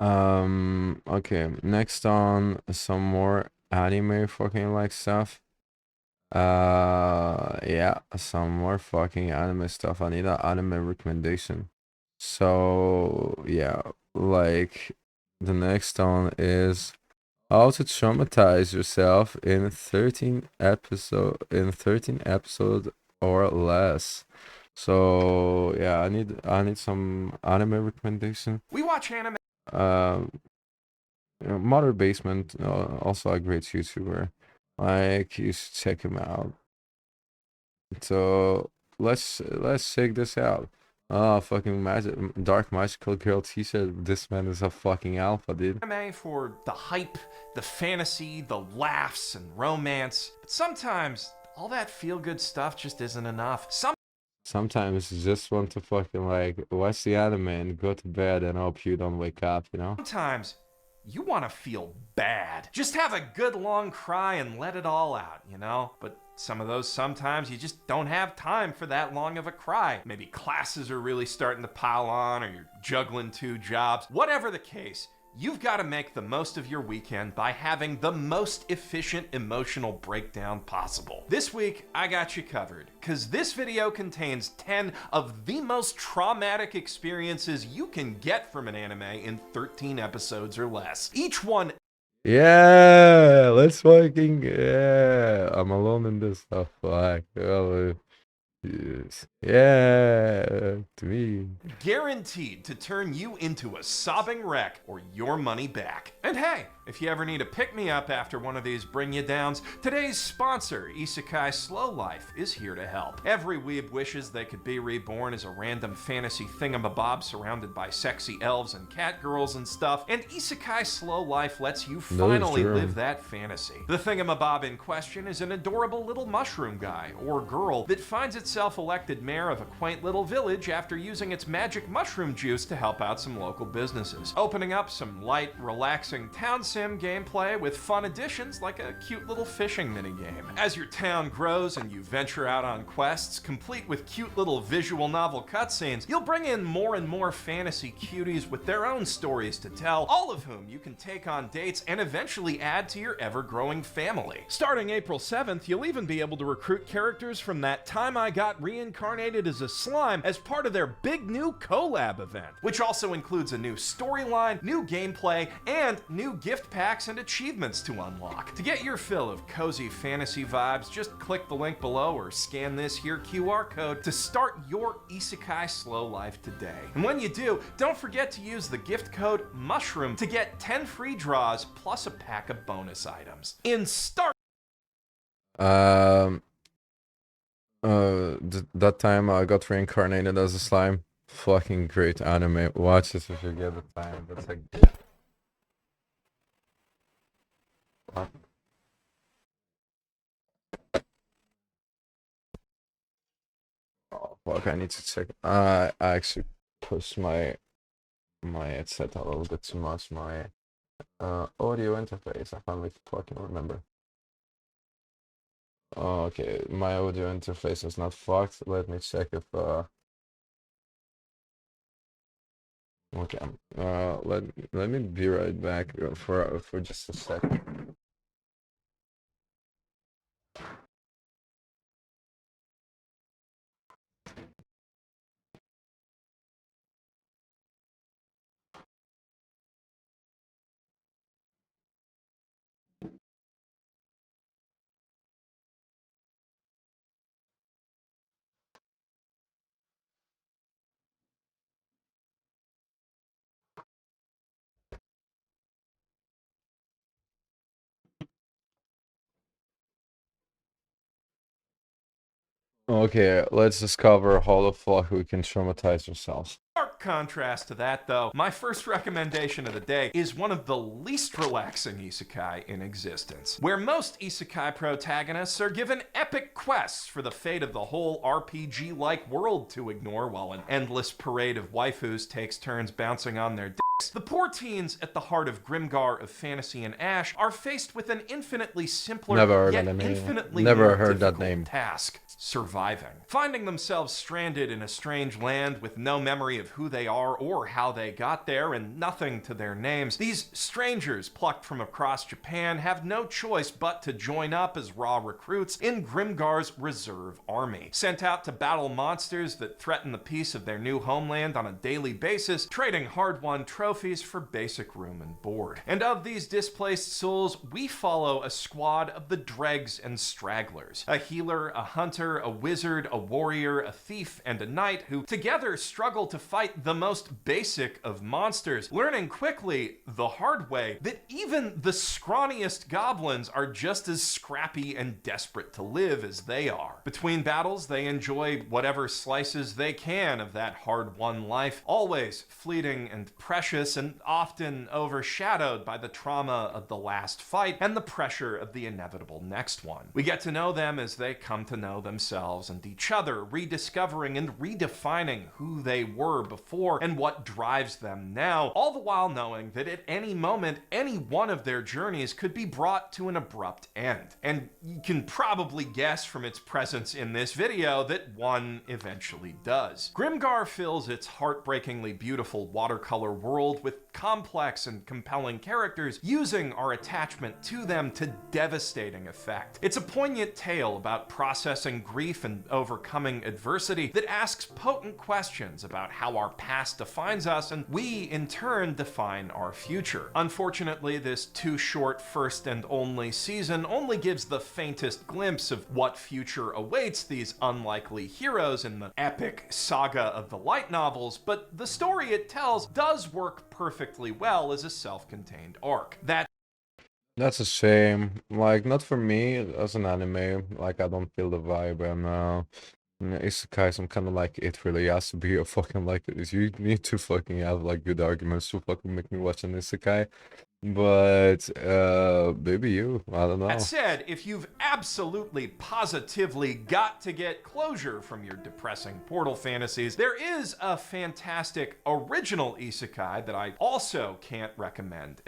Okay, next on some more anime fucking like stuff. Yeah, some more fucking anime stuff. I need an anime recommendation. So yeah, like the next one is how to traumatize yourself in 13 episode or less. So yeah, I need some anime recommendation. We watch anime. Um, Mother Basement, also a great YouTuber. Like you should check him out. So let's check this out. Oh, fucking magic, dark magical girl t-shirt. This man is a fucking alpha, dude. Anime for the hype, the fantasy, the laughs, and romance. But sometimes all that feel-good stuff just isn't enough. Sometimes you just want to fucking like watch the anime and go to bed and hope you don't wake up, you know? Sometimes you want to feel bad. Just have a good long cry and let it all out, you know? But some of those sometimes you just don't have time for that long of a cry. Maybe classes are really starting to pile on, or you're juggling 2 jobs. Whatever the case, you've got to make the most of your weekend by having the most efficient emotional breakdown possible. This week, I got you covered, because this video contains 10 of the most traumatic experiences you can get from an anime in 13 episodes or less. Each one. Yeah, let's fucking yeah. I'm alone in this stuff. Fuck. Oh, yes. Yeah, to me. Guaranteed to turn you into a sobbing wreck or your money back. And hey, if you ever need a pick-me-up after one of these bring-you-downs, today's sponsor, Isekai Slow Life, is here to help. Every weeb wishes they could be reborn as a random fantasy thingamabob surrounded by sexy elves and cat girls and stuff, and Isekai Slow Life lets you finally live that fantasy. The thingamabob in question is an adorable little mushroom guy or girl that finds itself elected mayor of a quaint little village after using its magic mushroom juice to help out some local businesses, opening up some light, relaxing town sim gameplay with fun additions like a cute little fishing minigame. As your town grows and you venture out on quests, complete with cute little visual novel cutscenes, you'll bring in more and more fantasy cuties with their own stories to tell, all of whom you can take on dates and eventually add to your ever-growing family. Starting April 7th, you'll even be able to recruit characters from That Time I Got Reincarnated as a Slime as part of their big new collab event, which also includes a new storyline, new gameplay, and new gift packs and achievements to unlock. To get your fill of cozy fantasy vibes, just click the link below or scan this here QR code to start your Isekai Slow Life today. And when you do, don't forget to use the gift code MUSHROOM to get 10 free draws plus a pack of bonus items. In start. Um. That time I got reincarnated as a slime. Fucking great anime. Watch this if you get the time. That's like. Oh fuck! I need to check. I actually pushed my headset a little bit too much. My audio interface. I can't really fucking remember. Oh, okay, my audio interface is not fucked. Let me check if okay. Let me be right back for just a second. Okay, let's discover how the fuck we can traumatize ourselves. Stark contrast to that, though, my first recommendation of the day is one of the least relaxing isekai in existence, where most isekai protagonists are given epic quests for the fate of the whole RPG-like world to ignore while an endless parade of waifus takes turns bouncing on their The poor teens at the heart of Grimgar of Fantasy and Ash are faced with an infinitely simpler Never heard yet that name. infinitely Never more heard that difficult name. task: surviving. Finding themselves stranded in a strange land with no memory of who they are or how they got there and nothing to their names, these strangers plucked from across Japan have no choice but to join up as raw recruits in Grimgar's reserve army, sent out to battle monsters that threaten the peace of their new homeland on a daily basis, trading hard-won trophies for basic room and board. And of these displaced souls, we follow a squad of the dregs and stragglers, a healer, a hunter, a wizard, a warrior, a thief, and a knight who together struggle to fight the most basic of monsters, learning quickly, the hard way, that even the scrawniest goblins are just as scrappy and desperate to live as they are. Between battles, they enjoy whatever slices they can of that hard-won life, always fleeting and precious and often overshadowed by the trauma of the last fight and the pressure of the inevitable next one. We get to know them as they come to know themselves and each other, rediscovering and redefining who they were before and what drives them now, all the while knowing that at any moment, any one of their journeys could be brought to an abrupt end. And you can probably guess from its presence in this video that one eventually does. Grimgar fills its heartbreakingly beautiful watercolor world with complex and compelling characters, using our attachment to them to devastating effect. It's a poignant tale about processing grief and overcoming adversity that asks potent questions about how our past defines us and we, in turn, define our future. Unfortunately, this too short first and only season only gives the faintest glimpse of what future awaits these unlikely heroes in the epic saga of the light novels, but the story it tells does work perfectly well as a self-contained arc. That's a shame. Like, not for me as an anime. Like, I don't feel the vibe, and isekais, I'm kind of like, it really has to be a fucking like this. You need to fucking have like good arguments to fucking make me watch an isekai. But maybe you. I don't know. That said, if you've absolutely positively got to get closure from your depressing portal fantasies, there is a fantastic original isekai that I also can't recommend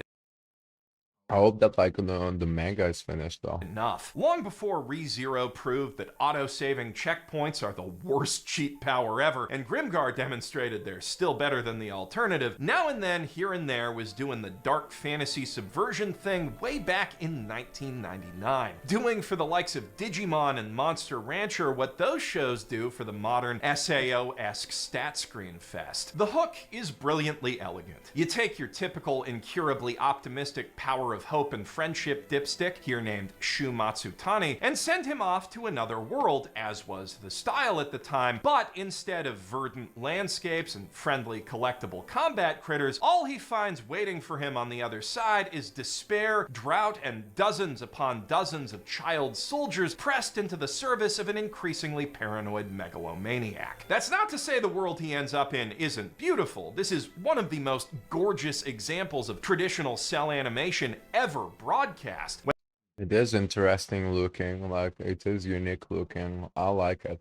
I hope that like the manga is finished though. enough. Long before ReZero proved that auto-saving checkpoints are the worst cheat power ever, and Grimgar demonstrated they're still better than the alternative, now and then, here and there, was doing the dark fantasy subversion thing way back in 1999. Doing for the likes of Digimon and Monster Rancher what those shows do for the modern SAO-esque stat screen fest. The hook is brilliantly elegant. You take your typical incurably optimistic power of hope and friendship dipstick, here named Shu Matsutani, and send him off to another world, as was the style at the time, but instead of verdant landscapes and friendly collectible combat critters, all he finds waiting for him on the other side is despair, drought, and dozens upon dozens of child soldiers pressed into the service of an increasingly paranoid megalomaniac. That's not to say the world he ends up in isn't beautiful. This is one of the most gorgeous examples of traditional cell animation ever broadcast. It is interesting looking, like it is unique looking. I like it.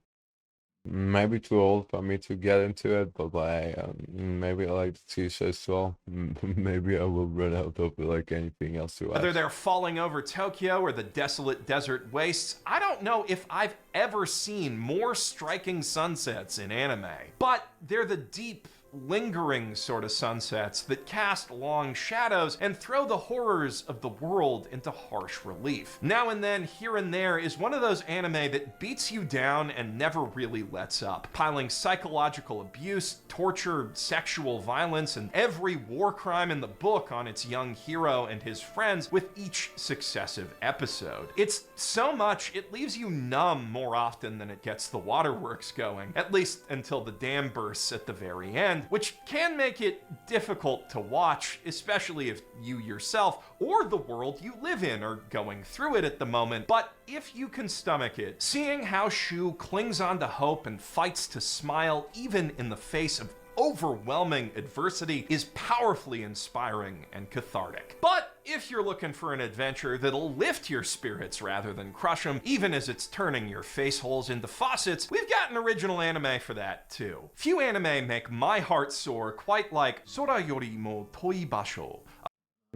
Maybe too old for me to get into it, but like maybe I like the t-shirts as well. Maybe I will run out of like anything else to watch. Whether they're falling over Tokyo or the desolate desert wastes, I don't know if I've ever seen more striking sunsets in anime. But they're the deep, lingering sort of sunsets that cast long shadows and throw the horrors of the world into harsh relief. Now and then, here and there, is one of those anime that beats you down and never really lets up, piling psychological abuse, torture, sexual violence, and every war crime in the book on its young hero and his friends with each successive episode. It's so much, it leaves you numb more often than it gets the waterworks going, at least until the dam bursts at the very end, which can make it difficult to watch, especially if you yourself or the world you live in are going through it at the moment. But if you can stomach it, seeing how Shu clings on to hope and fights to smile even in the face of overwhelming adversity is powerfully inspiring and cathartic. But if you're looking for an adventure that'll lift your spirits rather than crush them, even as it's turning your face holes into faucets, we've got an original anime for that too. Few anime make my heart soar quite like Sora Yorimo Toi Basho.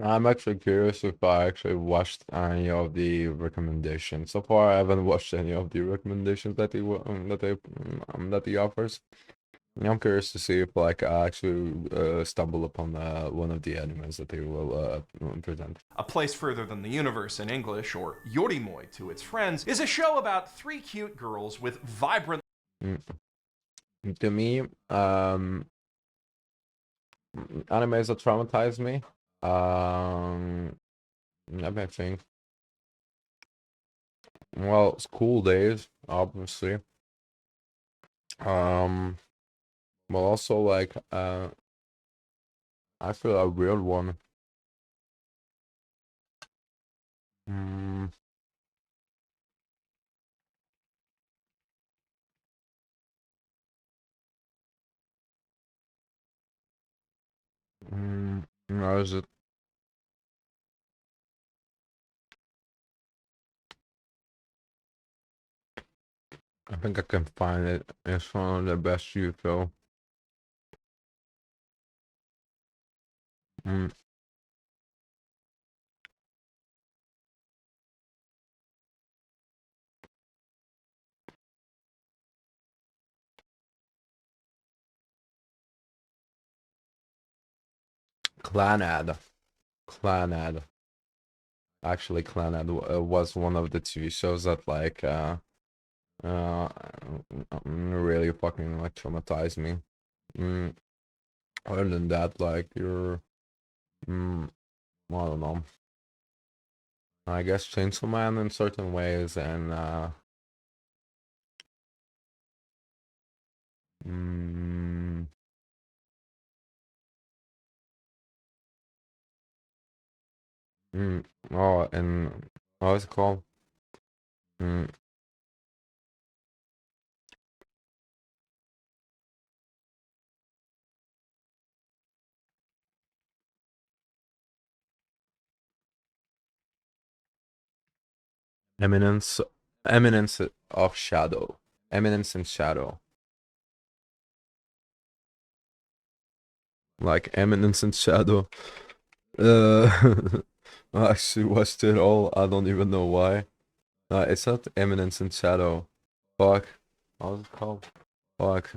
I'm actually curious if I actually watched any of the recommendations. So far, I haven't watched any of the recommendations that he offers. I'm curious to see if like I actually stumble upon one of the animes that they will present. A Place Further Than the Universe in English, or Yorimoi to its friends, is a show about three cute girls with vibrant Mm. To me, animes that traumatize me. Let me think. Well, school days, obviously. Well, also like I feel a weird one. Mm, no, is it? I think I can find it. It's one of the best you feel. Mm, Clanad. Clanad. Actually, Clanad was one of the TV shows that like uh really fucking like traumatized me. Mm, Other than that, like mm, I don't know. I guess Chainsaw Man in certain ways, and mm, and what's it called? Mm, Eminence, Eminence of Shadow, Eminence in Shadow, like Eminence in Shadow. I actually watched it all. I don't even know why. It's not Eminence in Shadow. Fuck. What was it called? Fuck.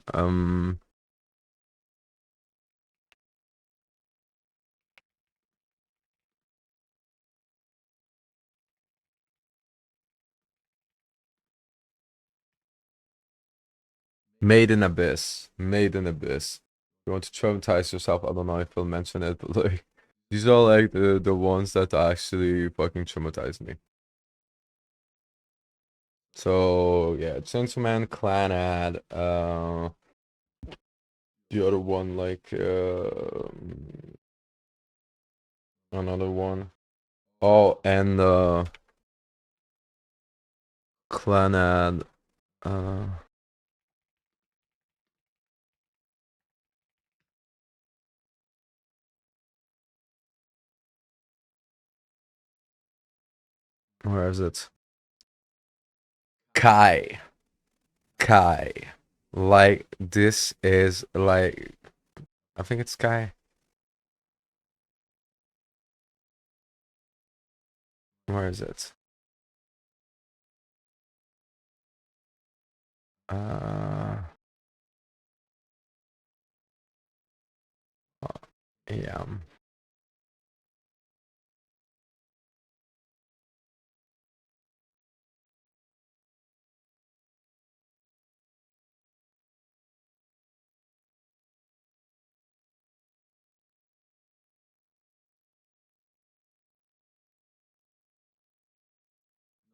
Made in Abyss. Made in Abyss. You want to traumatize yourself? I don't know if I'll mention it, but like these are like the ones that actually fucking traumatize me. So yeah, Chainsaw Man, Clan Ad, the other one like another one. Oh, and Clan Ad, where is it? Kai. Kai. Like this is like I think it's Kai. Where is it? Uh yeah.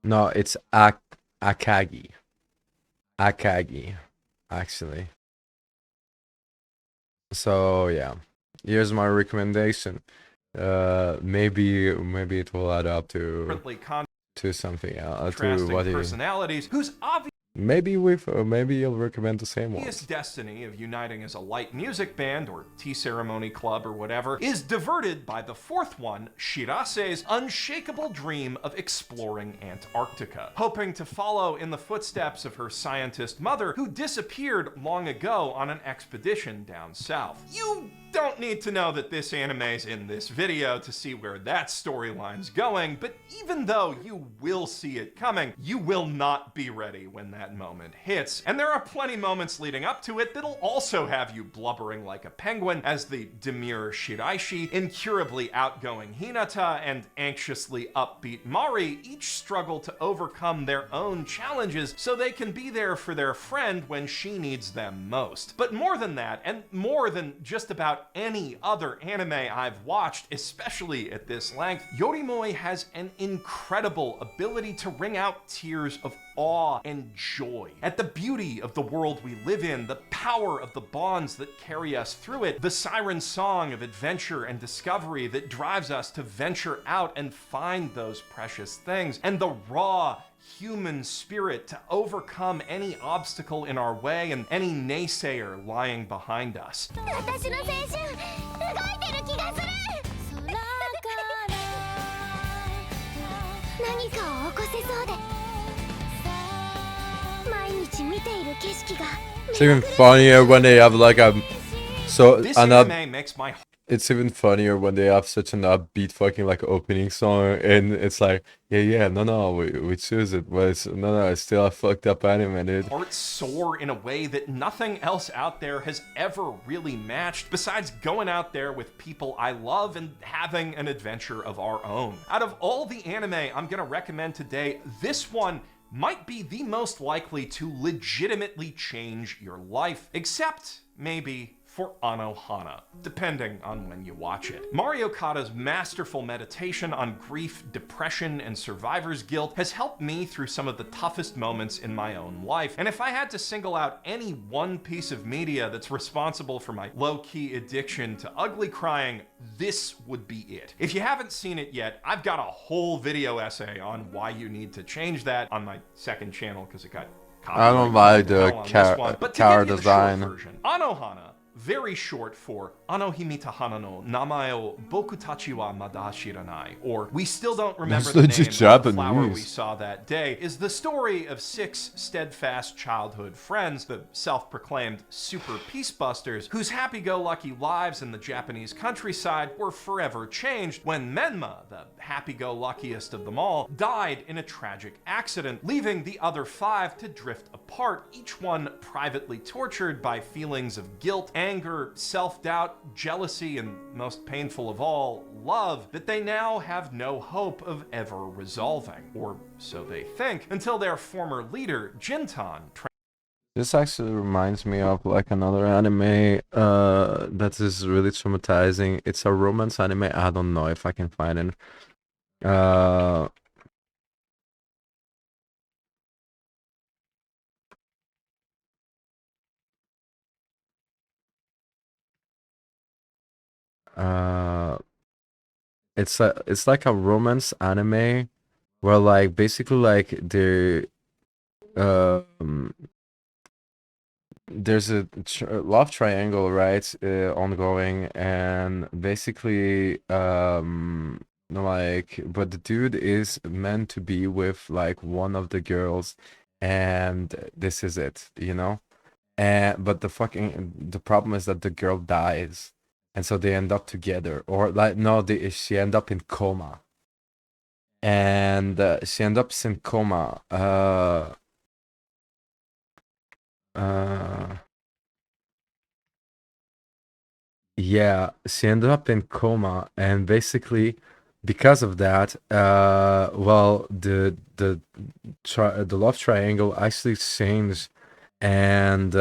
No, it's Akagi. Akagi, actually. So yeah, here's my recommendation. Maybe it will add up to differently something to contrasting what you. personalities whose obvious maybe you'll recommend the same His ones. destiny of uniting as a light music band or tea ceremony club or whatever is diverted by the fourth one, Shirase's unshakable dream of exploring Antarctica, hoping to follow in the footsteps of her scientist mother who disappeared long ago on an expedition down south. You don't need to know that this anime's in this video to see where that storyline's going, but even though you will see it coming, you will not be ready when that moment hits. And there are plenty moments leading up to it that'll also have you blubbering like a penguin as the demure Shiraishi, incurably outgoing Hinata, and anxiously upbeat Mari each struggle to overcome their own challenges so they can be there for their friend when she needs them most. But more than that, and more than just about any other anime I've watched, especially at this length, Yorimoi has an incredible ability to wring out tears of awe and joy at the beauty of the world we live in, the power of the bonds that carry us through it, the siren song of adventure and discovery that drives us to venture out and find those precious things, and the raw human spirit to overcome any obstacle in our way and any naysayer lying behind us. It's even funnier when they have like a This anime makes my it's even funnier when they have such an upbeat fucking like opening song, and it's like, no, we choose it, but it's still a fucked up anime, dude. heart soar in a way that nothing else out there has ever really matched, besides going out there with people I love and having an adventure of our own. Out of all the anime I'm gonna recommend today, this one might be the most likely to legitimately change your life, except maybe for Anohana, depending on when you watch it. Mari Okada's masterful meditation on grief, depression, and survivor's guilt has helped me through some of the toughest moments in my own life, and if I had to single out any one piece of media that's responsible for my low-key addiction to ugly crying, this would be it. If you haven't seen it yet, I've got a whole video essay on why you need to change that on my second channel because it got I don't like the but to car give you the design. short version, Anohana, very short for Anohimita Hana no namae o boku tachi wa mada shiranai, or we still don't remember That's the legit name of the flower Japanese. we saw that day, is the story of 6 steadfast childhood friends, the self-proclaimed super peacebusters, whose happy-go-lucky lives in the Japanese countryside were forever changed when Menma, the happy-go-luckiest of them all, died in a tragic accident, leaving the other 5 to drift apart, each one privately tortured by feelings of guilt, anger, self-doubt, jealousy, and most painful of all, love, that they now have no hope of ever resolving, or so they think, until their former leader, Jintan, This actually reminds me of like another anime that is really traumatizing. It's a romance anime. I don't know if I can find it. Uh uh it's like a romance anime where like basically like um there's a love triangle, right, ongoing, and basically like, but the dude is meant to be with like one of the girls, and this is it, you know. And but the problem is that the girl dies, and so they end up together, or like no, she end up in coma, and she ends up in coma. Uh Yeah, she ended up in coma, and basically, because of that, well, the love triangle actually changed, and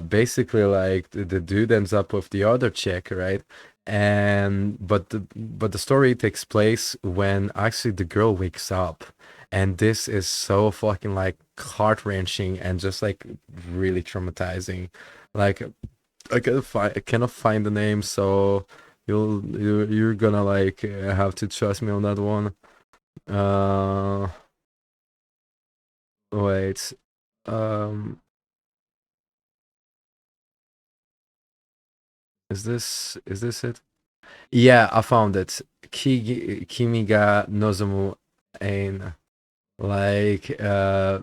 basically, like the dude ends up with the other chick, right? And but the story takes place when actually the girl wakes up, and this is so fucking like heart wrenching and just like really traumatizing, like. I cannot find the name, so you're gonna like have to trust me on that one. Uh, wait. Um, is this it? Yeah, I found it. Kimi ga nozomu ein, like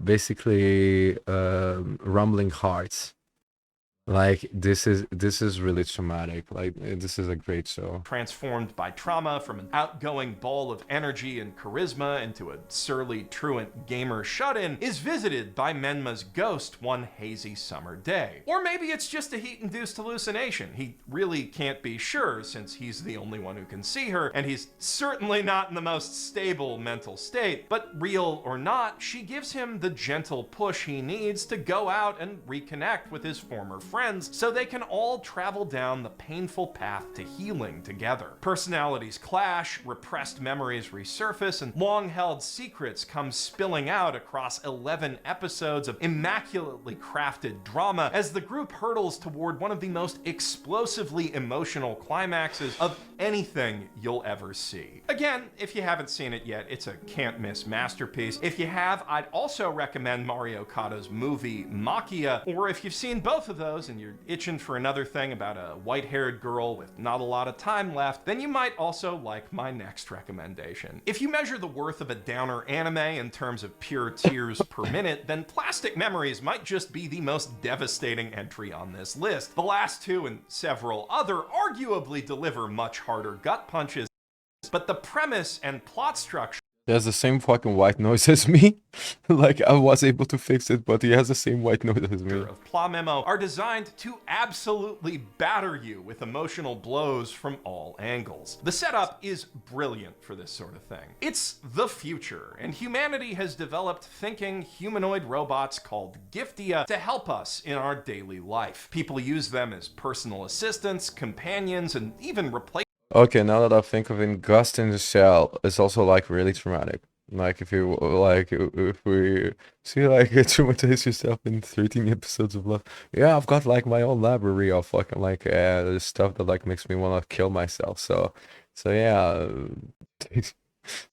basically rumbling hearts. Like this is really traumatic. Like this is a great show. Transformed by trauma from an outgoing ball of energy and charisma into a surly, truant gamer shut-in, is visited by Menma's ghost one hazy summer day. Or maybe it's just a heat-induced hallucination. He really can't be sure since he's the only one who can see her, and he's certainly not in the most stable mental state. But real or not, she gives him the gentle push he needs to go out and reconnect with his former friends so they can all travel down the painful path to healing together. Personalities clash, repressed memories resurface, and long-held secrets come spilling out across 11 episodes of immaculately crafted drama as the group hurtles toward one of the most explosively emotional climaxes of anything you'll ever see. Again, if you haven't seen it yet, it's a can't-miss masterpiece. If you have, I'd also recommend Mario Kado's movie Makia, or if you've seen both of those and you're itching for another thing about a white-haired girl with not a lot of time left, then you might also like my next recommendation. If you measure the worth of a downer anime in terms of pure tears per minute, then Plastic Memories might just be the most devastating entry on this list. The last two and several other arguably deliver much harder gut punches, but the premise and plot structure He has the same fucking white noise as me. Like I was able to fix it, but he has the same white noise as me. of Plot Memo are designed to absolutely batter you with emotional blows from all angles. The setup is brilliant for this sort of thing. It's the future, and humanity has developed thinking humanoid robots called Giftia to help us in our daily life. People use them as personal assistants, companions, and even replace. Okay, now that I think of it, Ghost in the Shell is also like really traumatic. Like if you like if we see like traumatize yourself in 13 episodes of love. Yeah, I've got like my own library of fucking like stuff that like makes me want to kill myself. So yeah,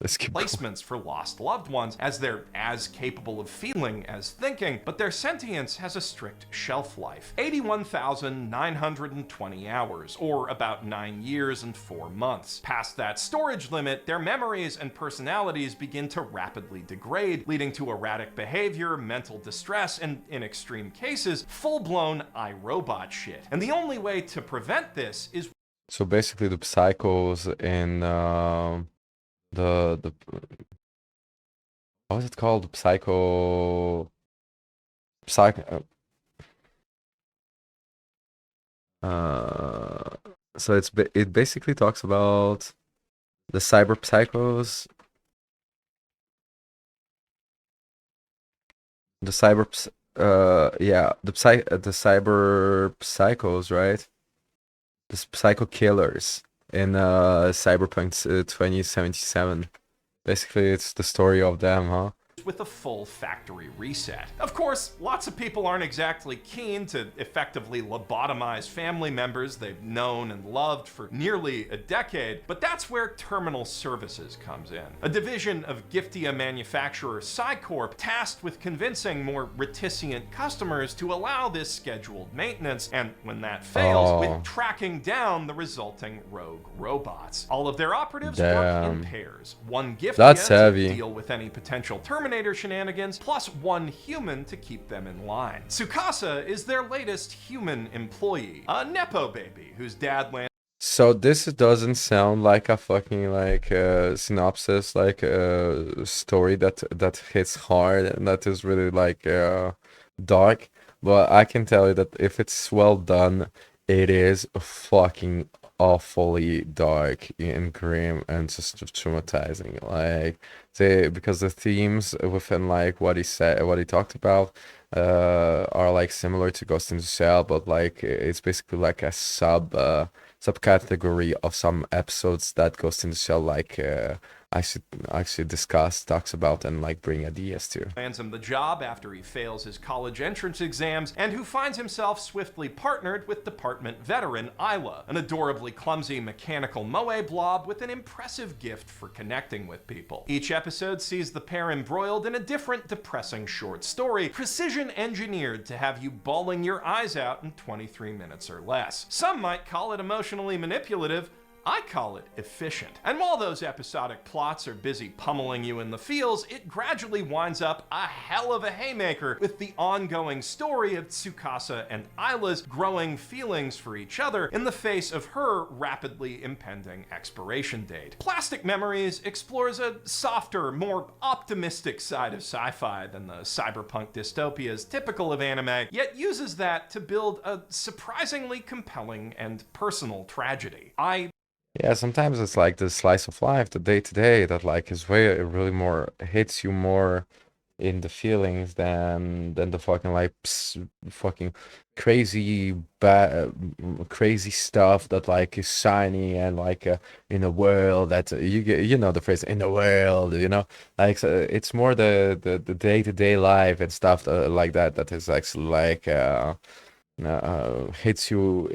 let's keep going. Placements for lost loved ones, as they're as capable of feeling as thinking, but their sentience has a strict shelf life: 81,920 hours, or about 9 years and 4 months. Past that storage limit, their memories and personalities begin to rapidly degrade, leading to erratic behavior, mental distress, and in extreme cases, full-blown iRobot shit. And the only way to prevent this is So basically, the psychos in the what was it called? Psych. So it basically talks about the cyber psychos, the cyber yeah, the cyber psychos, right? The psycho killers in Cyberpunk 2077. Basically, it's the story of them, huh? with a full factory reset. Of course, lots of people aren't exactly keen to effectively lobotomize family members they've known and loved for nearly a decade, but that's where Terminal Services comes in. A division of Giftia manufacturer Psycorp tasked with convincing more reticent customers to allow this scheduled maintenance, and when that fails, with tracking down the resulting rogue robots. All of their operatives work in pairs. One Giftia to deal with any potential Terminator shenanigans, plus one human to keep them in line. Tsukasa is their latest human employee, a Nepo baby whose dad lands. So this doesn't sound like a fucking like synopsis, like a story that hits hard and that is really like dark. But I can tell you that if it's well done, it is fucking awfully dark and grim and just traumatizing. Like because the themes within like what he said, what he talked about, are like similar to Ghost in the Shell, but like it's basically like a subcategory of some episodes that Ghost in the Shell like actually discuss, talks about, and like bring ideas to. Lands him the job after he fails his college entrance exams, and who finds himself swiftly partnered with department veteran Isla, an adorably clumsy mechanical moe blob with an impressive gift for connecting with people. Each episode sees the pair embroiled in a different depressing short story, precision engineered to have you bawling your eyes out in 23 minutes or less. Some might call it emotionally manipulative. I call it efficient. And while those episodic plots are busy pummeling you in the feels, it gradually winds up a hell of a haymaker with the ongoing story of Tsukasa and Isla's growing feelings for each other in the face of her rapidly impending expiration date. Plastic Memories explores a softer, more optimistic side of sci-fi than the cyberpunk dystopias typical of anime, yet uses that to build a surprisingly compelling and personal tragedy. Yeah, sometimes it's like the slice of life, the day to day, that like is way it really more hits you more in the feelings than the fucking like fucking crazy crazy stuff that like is shiny and like in a world that you get, you know, the phrase in the world, you know, like so it's more the day to day life and stuff like that that is actually like hits you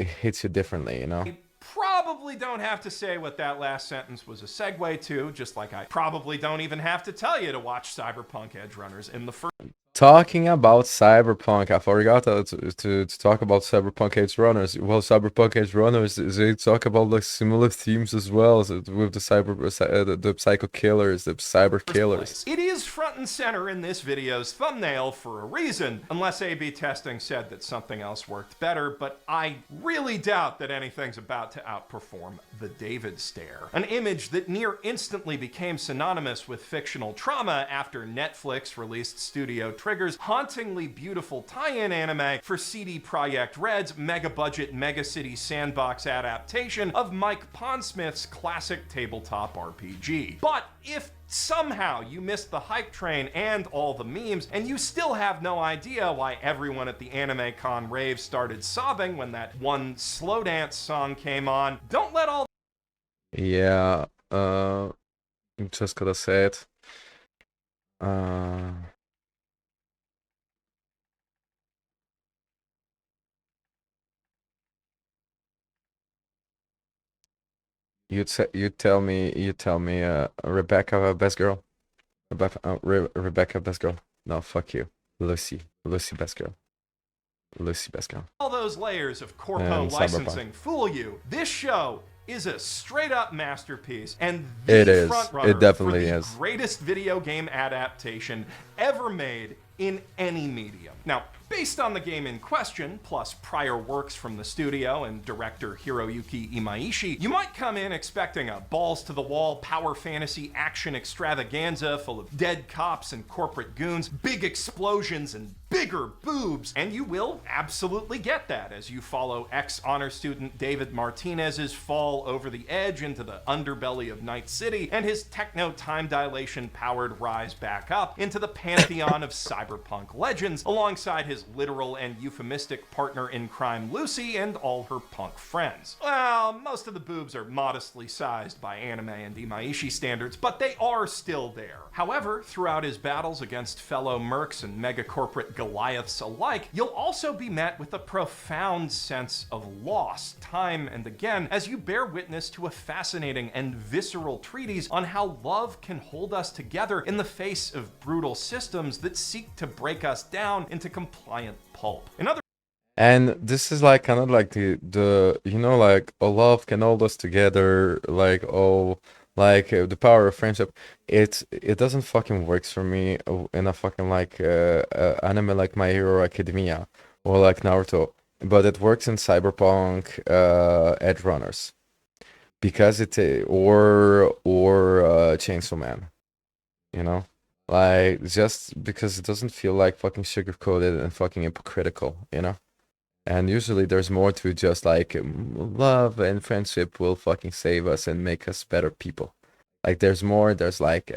differently, you know. Probably don't have to say what that last sentence was a segue to, just like I probably don't even have to tell you to watch Cyberpunk Edgerunners in the first. Talking about Cyberpunk, I forgot to talk about Cyberpunk Edgerunners. Well, Cyberpunk Edgerunners, they talk about like similar themes as well with the psycho killers, the cyber killers. It is front and center in this video's thumbnail for a reason, unless A/B testing said that something else worked better, but I really doubt that anything's about to outperform the David Stare, an image that near instantly became synonymous with fictional trauma after Netflix released Studio Trigger's hauntingly beautiful tie-in anime for CD Projekt Red's mega-budget mega-city sandbox adaptation of Mike Pondsmith's classic tabletop RPG. But if somehow you missed the hype train and all the memes, and you still have no idea why everyone at the Anime Con rave started sobbing when that one slow dance song came on, don't let all. Yeah, I'm just gonna say it. You tell me, Rebecca, best girl. Rebecca, best girl. No, fuck you. Lucy, best girl. Lucy, best girl. All those layers of corpo licensing fool you. This show is a straight up masterpiece and the front runner for the greatest video game adaptation ever made in any medium. Now, based on the game in question, plus prior works from the studio and director Hiroyuki Imaishi, you might come in expecting a balls-to-the-wall power fantasy action extravaganza full of dead cops and corporate goons, big explosions, and bigger boobs, and you will absolutely get that as you follow ex-honor student David Martinez's fall over the edge into the underbelly of Night City and his techno time dilation-powered rise back up into the pantheon of cyberpunk legends alongside his literal and euphemistic partner in crime Lucy and all her punk friends. Well, most of the boobs are modestly sized by anime and Imaishi standards, but they are still there. However, throughout his battles against fellow mercs and mega-corporate Goliaths alike, you'll also be met with a profound sense of loss, time and again, as you bear witness to a fascinating and visceral treatise on how love can hold us together in the face of brutal systems that seek to break us down into compliant pulp. And this is like kind of like the you know, like a love can hold us together, like like the power of friendship. It doesn't fucking works for me in a fucking like anime like My Hero Academia or like Naruto, but it works in Cyberpunk Edgerunners because or Chainsaw Man, you know, like just because it doesn't feel like fucking sugar coated and fucking hypocritical, you know. And usually there's more to just like love and friendship will fucking save us and make us better people. Like there's more, there's like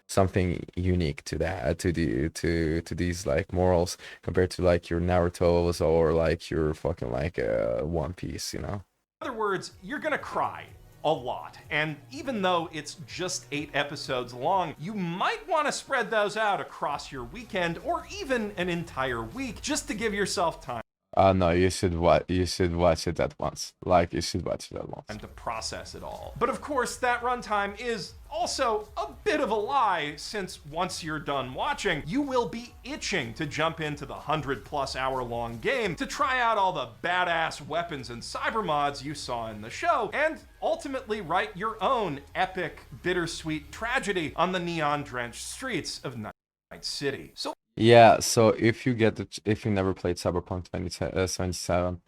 something unique to that, to these like morals compared to like your Naruto's or like your fucking like One Piece, you know? In other words, you're gonna cry. a lot. And even though it's just 8 episodes long, you might want to spread those out across your weekend or even an entire week just to give yourself time. No, you should watch it at once. Like, you should watch it at once. And to process it all. But of course, that runtime is also a bit of a lie, since once you're done watching, you will be itching to jump into the 100+ hour long game to try out all the badass weapons and cyber mods you saw in the show, and ultimately write your own epic, bittersweet tragedy on the neon-drenched streets of Night City. So Yeah, so if you never played Cyberpunk 2077,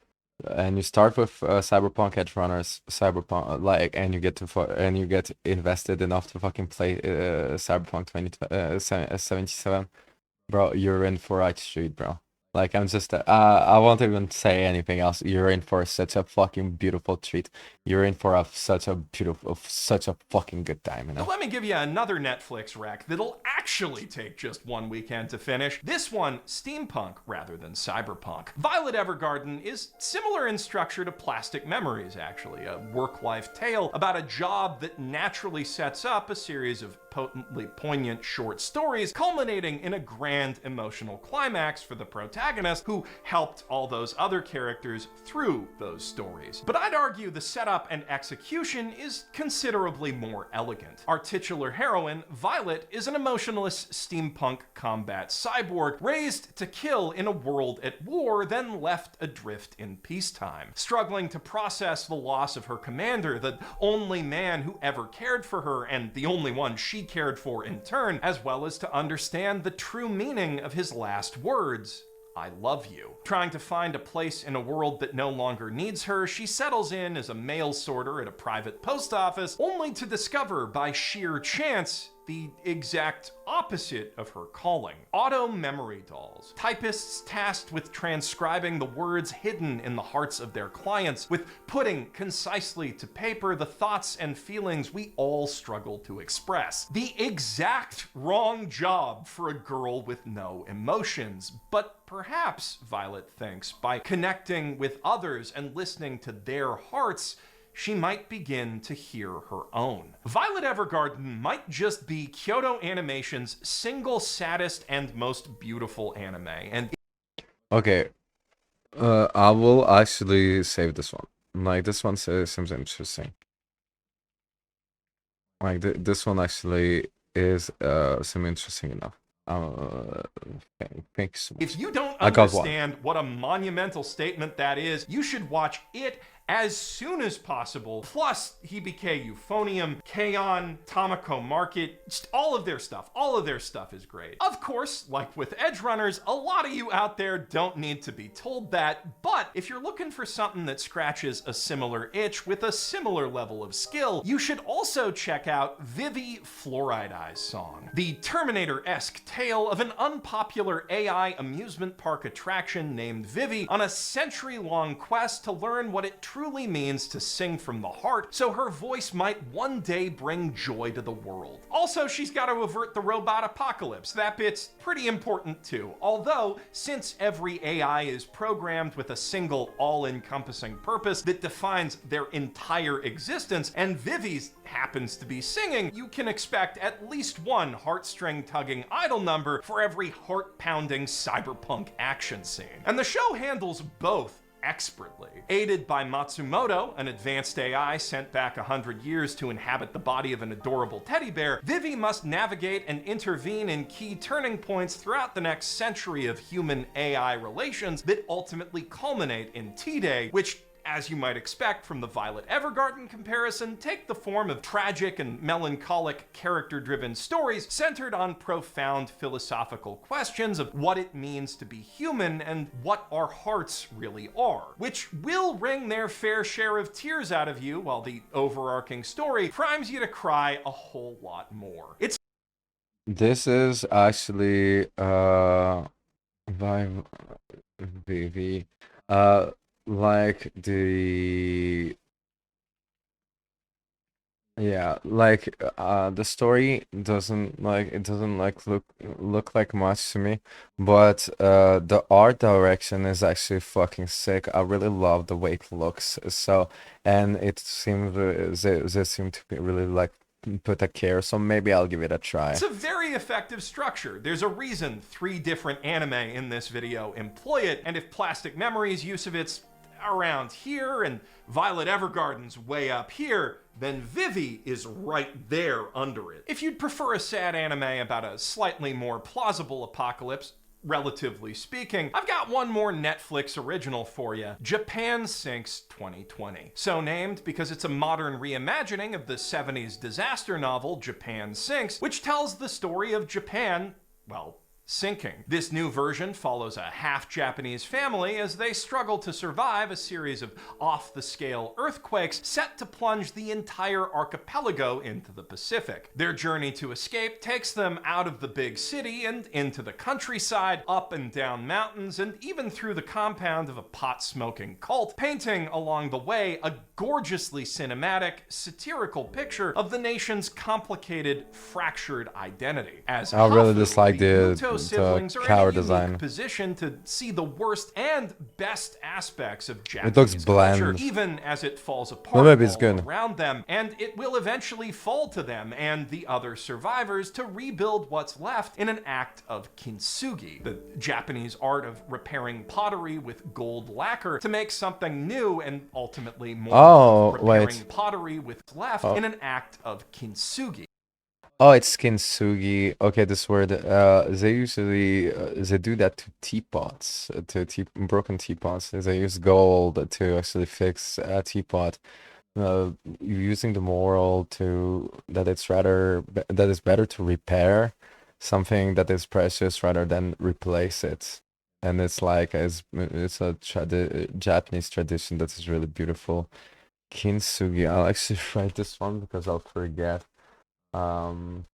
and you start with Cyberpunk Edge Runners, and you get invested enough to fucking play Cyberpunk 2077, bro, you're in for right street, bro. Like, I'm just, I won't even say anything else. You're in for such a fucking beautiful treat. You're in for such a fucking good time, you know? let me give you another Netflix rec that'll actually take just one weekend to finish. This one, steampunk rather than cyberpunk. Violet Evergarden is similar in structure to Plastic Memories, actually, a work-life tale about a job that naturally sets up a series of potently poignant short stories, culminating in a grand emotional climax for the protagonist, who helped all those other characters through those stories. But I'd argue the setup and execution is considerably more elegant. Our titular heroine, Violet, is an emotionless steampunk combat cyborg raised to kill in a world at war, then left adrift in peacetime. Struggling to process the loss of her commander, the only man who ever cared for her and the only one she cared for in turn, as well as to understand the true meaning of his last words: I love you. Trying to find a place in a world that no longer needs her, she settles in as a mail sorter at a private post office, only to discover by sheer chance the exact opposite of her calling. Auto memory dolls. Typists tasked with transcribing the words hidden in the hearts of their clients, with putting concisely to paper the thoughts and feelings we all struggle to express. The exact wrong job for a girl with no emotions. But perhaps, Violet thinks, by connecting with others and listening to their hearts, she might begin to hear her own. Violet Evergarden might just be Kyoto Animation's single saddest and most beautiful anime, and Okay, I will actually save this one. Like, this one seems interesting. Like, this one actually is seem interesting enough. Thanks. if you don't understand what a monumental statement that is, you should watch it as soon as possible. Plus, Hibike Euphonium, K-On!, Tamako Market, just all of their stuff is great. Of course, like with Edge Runners, a lot of you out there don't need to be told that, but if you're looking for something that scratches a similar itch with a similar level of skill, you should also check out Vivy Fluoride's song, the Terminator-esque tale of an unpopular AI amusement park attraction named Vivy on a century-long quest to learn what it truly means to sing from the heart, so her voice might one day bring joy to the world. Also, she's got to avert the robot apocalypse. That bit's pretty important too. Although, since every AI is programmed with a single all-encompassing purpose that defines their entire existence, and Vivy's happens to be singing, you can expect at least one heartstring-tugging idol number for every heart-pounding cyberpunk action scene. And the show handles both expertly. Aided by Matsumoto, an advanced AI sent back 100 years to inhabit the body of an adorable teddy bear, Vivy must navigate and intervene in key turning points throughout the next century of human-AI relations that ultimately culminate in T-Day, which, as you might expect from the Violet Evergarden comparison, take the form of tragic and melancholic character-driven stories centered on profound philosophical questions of what it means to be human and what our hearts really are, which will wring their fair share of tears out of you, while the overarching story primes you to cry a whole lot more. This is actually by VV. Like Yeah, like the story doesn't like it doesn't like look like much to me, but the art direction is actually fucking sick. I really love the way it looks. So, and it seems they seem to be really like put a care, so maybe I'll give it a It's try. a very effective structure. There's a reason 3 different anime in this video employ it, and if Plastic Memory's use of it's around here and Violet Evergarden's way up here, then Vivi is right there under it. If you'd prefer a sad anime about a slightly more plausible apocalypse, relatively speaking, I've got one more Netflix original for you, Japan Sinks 2020. So named because it's a modern reimagining of the 70s disaster novel Japan Sinks, which tells the story of Japan, well, sinking. This new version follows a half-Japanese family as they struggle to survive a series of off-the-scale earthquakes set to plunge the entire archipelago into the Pacific. Their journey to escape takes them out of the big city and into the countryside, up and down mountains, and even through the compound of a pot-smoking cult, painting along the way a gorgeously cinematic, satirical picture of the nation's complicated, fractured identity. As I really Hafu, dislike the Yuto the siblings are in a cover unique design. position to see the worst and best aspects of It looks Japanese culture, bland. even as it falls Well, apart maybe it's all good. around them, and it will eventually fall to them and the other survivors to rebuild what's left in an act of kintsugi, the Japanese art of repairing pottery with gold lacquer to make something new and ultimately more. Oh, Repairing wait. pottery with left Oh. in an act of kintsugi. Oh, it's kintsugi. Okay, this word. They usually they do that to teapots, to broken teapots. They use gold to actually fix a teapot. Using the moral to that it's that it's better to repair something that is precious rather than replace it. And it's like it's a Japanese tradition that is really beautiful. Kintsugi. I'll actually write this one because I'll forget. Um.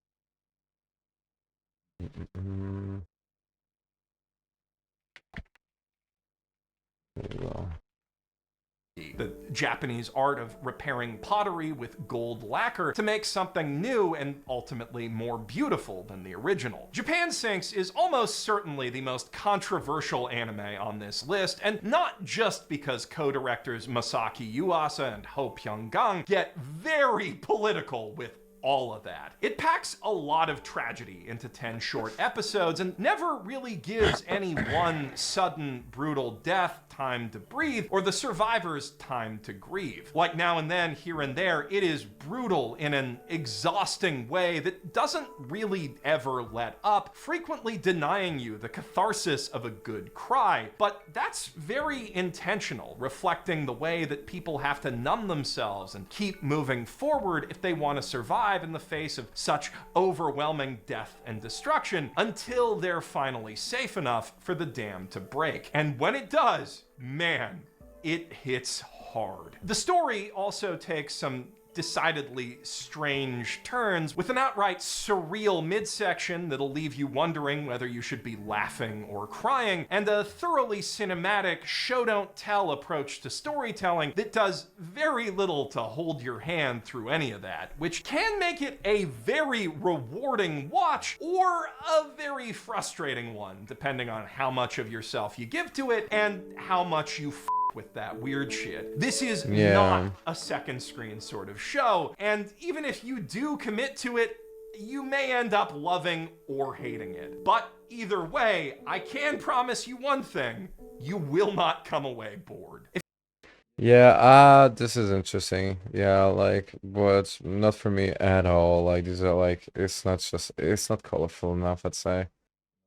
Mm, there you go. The Japanese art of repairing pottery with gold lacquer to make something new and ultimately more beautiful than the original. Japan Sinks is almost certainly the most controversial anime on this list, and not just because co-directors Masaki Yuasa and Ho Pyung-gang get very political with all of that. It packs a lot of tragedy into 10 short episodes and never really gives any one sudden, brutal death time to breathe or the survivors time to grieve. Like now and then, here and there, it is brutal in an exhausting way that doesn't really ever let up, frequently denying you the catharsis of a good cry. But that's very intentional, reflecting the way that people have to numb themselves and keep moving forward if they want to survive in the face of such overwhelming death and destruction until they're finally safe enough for the dam to break. And when it does, man, it hits hard. The story also takes some decidedly strange turns with an outright surreal midsection that'll leave you wondering whether you should be laughing or crying, and a thoroughly cinematic show-don't-tell approach to storytelling that does very little to hold your hand through any of that, which can make it a very rewarding watch or a very frustrating one, depending on how much of yourself you give to it and how much you with that weird shit. This is not a second screen sort of show, and even if you do commit to it, you may end up loving or hating it. But either way, I can promise you one thing, you will not come away bored. Yeah, this is interesting. Yeah, like, but not for me at all. Like, these are like, it's not colorful enough, I'd say.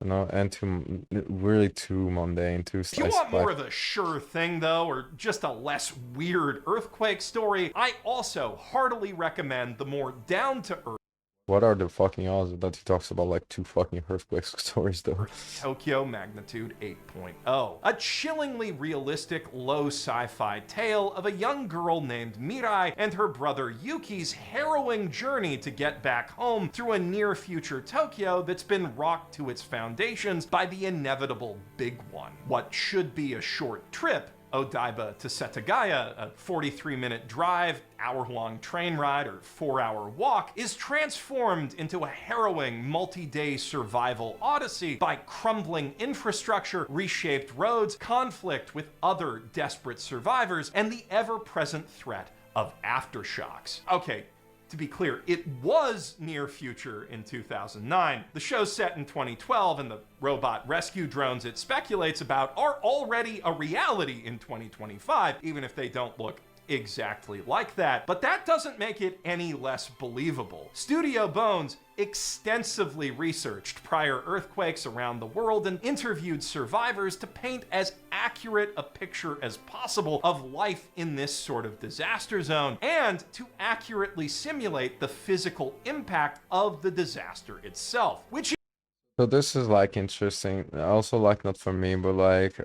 You know, and really too mundane, too If you slice of want more life. of the sure thing, though, or just a less weird earthquake story, I also heartily recommend the more down-to-earth What are the fucking odds that he talks about like two fucking earthquake stories though? Tokyo Magnitude 8.0. A chillingly realistic, low sci-fi tale of a young girl named Mirai and her brother Yuki's harrowing journey to get back home through a near-future Tokyo that's been rocked to its foundations by the inevitable big one. What should be a short trip Odaiba to Setagaya, a 43-minute drive, hour-long train ride, or 4-hour walk, is transformed into a harrowing multi-day survival odyssey by crumbling infrastructure, reshaped roads, conflict with other desperate survivors, and the ever-present threat of aftershocks. Okay, to be clear, it was near future in 2009. The show's set in 2012, and the robot rescue drones it speculates about are already a reality in 2025, even if they don't look exactly like that. But that doesn't make it any less believable. Studio Bones extensively researched prior earthquakes around the world and interviewed survivors to paint as accurate a picture as possible of life in this sort of disaster zone, and to accurately simulate the physical impact of the disaster itself, which So this is like interesting. Also, like not for me, but like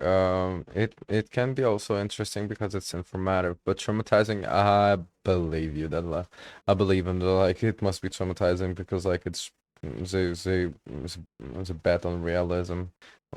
it can be also interesting because it's informative, but traumatizing. I believe you that I believe in the like it must be traumatizing because like it's a bet on realism,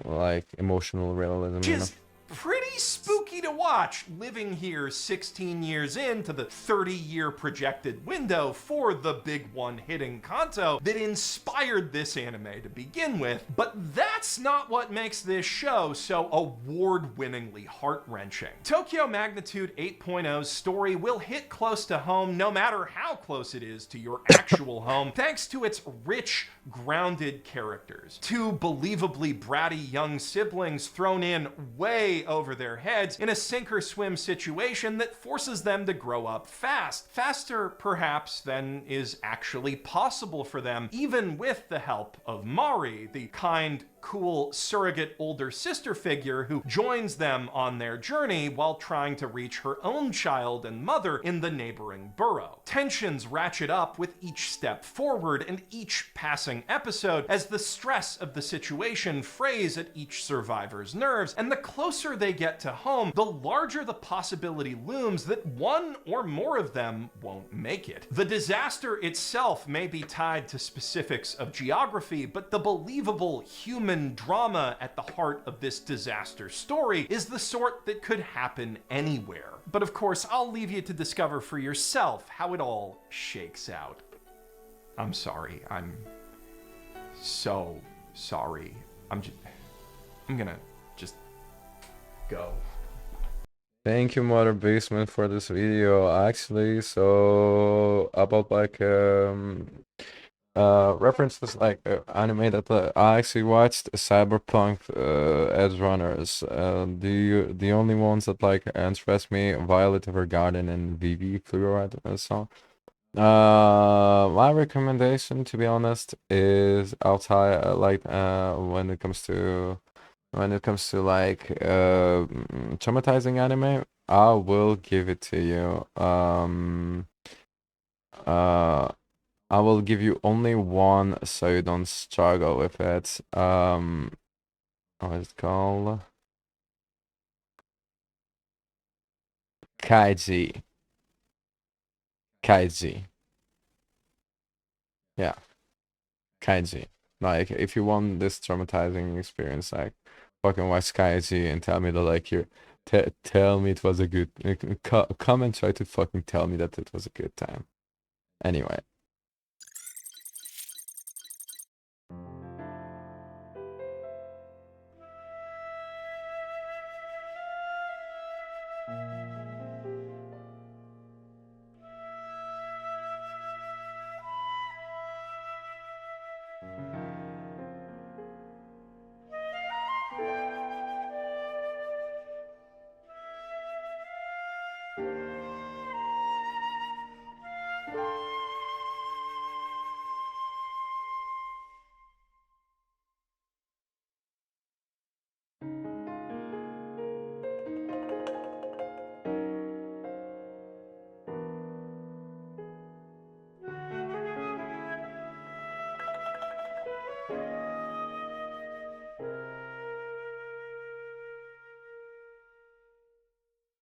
like emotional realism, you know. is pretty spooky to watch, living here 16 years into the 30-year projected window for the big one hitting Kanto that inspired this anime to begin with. But that's not what makes this show so award-winningly heart-wrenching. Tokyo Magnitude 8.0's story will hit close to home no matter how close it is to your actual home, thanks to its rich, grounded characters. Two believably bratty young siblings thrown in way over their heads in a sink or swim situation that forces them to grow up fast. Faster, perhaps, than is actually possible for them, even with the help of Mari, the kind, cool surrogate older sister figure who joins them on their journey while trying to reach her own child and mother in the neighboring borough. Tensions ratchet up with each step forward and each passing episode as the stress of the situation frays at each survivor's nerves, and the closer they get to home, the larger the possibility looms that one or more of them won't make it. The disaster itself may be tied to specifics of geography, but the believable human drama at the heart of this disaster story is the sort that could happen anywhere. But of course, I'll leave you to discover for yourself how it all shakes out. I'm sorry. I'm so sorry. I'm gonna just go. Thank you, Mother Basement, for this video. Actually, so about like references like anime that I actually watched Cyberpunk Edge Runners. The only ones that like interest me, Violet Evergarden and VV Fluoride song. My recommendation, to be honest, is outside when it comes to like traumatizing anime, I will give it to you. I will give you only one so you don't struggle with it. What is it called? Kaiji. Yeah, Kaiji. Like, if you want this traumatizing experience, like, fucking watch Kaiji and tell me that, like, tell me it was a good, come and try to fucking tell me that it was a good time. Anyway,